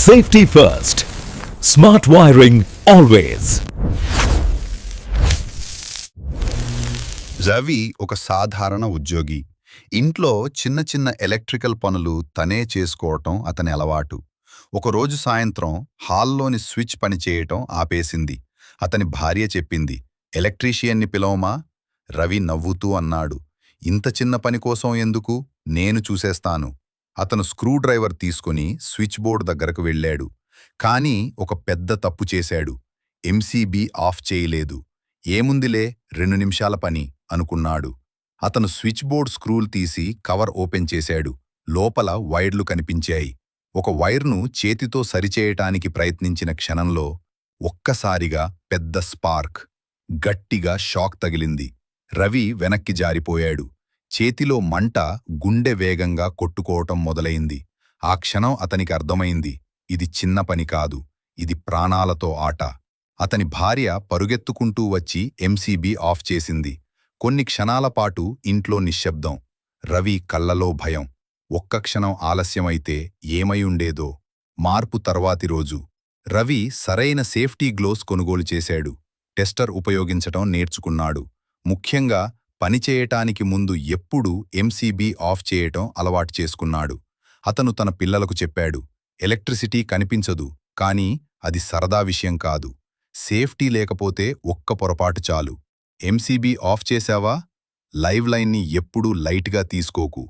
Safety first. Smart wiring always. Ravi ఒక సాధారణ ఉద్యోగి. ఇంట్లో చిన్న చిన్న ఎలక్ట్రికల్ పనులు తనే చేసుకోవటం అతని అలవాటు. ఒకరోజు సాయంత్రం హాల్లోని స్విచ్ పనిచేయటం ఆపేసింది. అతని భార్య చెప్పింది, ఎలక్ట్రీషియన్ని పిలవమా? రవి నవ్వుతూ అన్నాడు, ఇంత చిన్న పని కోసం ఎందుకు, నేను చూసేస్తాను. అతను స్క్రూ డ్రైవర్ తీసుకుని స్విచ్ బోర్డు దగ్గరకు వెళ్ళాడు. కానీ ఒక పెద్ద తప్పు చేశాడు. ఎంసీబీ ఆఫ్ చేయలేదు. ఏముందిలే, 2 నిమిషాల పని అనుకున్నాడు. అతను స్విచ్ బోర్డ్ స్క్రూలు తీసి కవర్ ఓపెన్ చేశాడు. లోపల వైర్లు కనిపించాయి. ఒక వైర్ను చేతితో సరిచేయటానికి ప్రయత్నించిన క్షణంలో ఒక్కసారిగా పెద్ద స్పార్క్, గట్టిగా షాక్ తగిలింది. రవి వెనక్కి జారిపోయాడు. చేతిలో మంట గుండె వేగంగా కొట్టుకోవటం మొదలైంది. ఆ క్షణం అతనికి అర్థమైంది, ఇది చిన్న పని కాదు, ఇది ప్రాణాలతో ఆట. అతని భార్య పరుగెత్తుకుంటూ వచ్చి ఎంసీబీ ఆఫ్ చేసింది. కొన్ని క్షణాల పాటు ఇంట్లో నిశ్శబ్దం. రవి కళ్ళలో భయం. ఒక్క క్షణం ఆలస్యమైతే ఏమైయుండేదో. మార్పు తర్వాతి రోజు రవి సరైన సేఫ్టీ గ్లోవ్స్ కొనుగోలు చేశాడు. టెస్టర్ ఉపయోగించటం నేర్చుకున్నాడు. ముఖ్యంగా పనిచేయటానికి ముందు ఎప్పుడూ ఎంసీబీ ఆఫ్ చేయటం అలవాటు చేసుకున్నాడు. అతను తన పిల్లలకు చెప్పాడు, ఎలక్ట్రిసిటీ కనిపించదు, కానీ అది సరదా విషయం కాదు. సేఫ్టీ లేకపోతే ఒక్క పొరపాటు చాలు. ఎంసీబీ ఆఫ్ చేశావా? లైవ్ లైన్ని ఎప్పుడూ లైట్గా తీసుకోకు.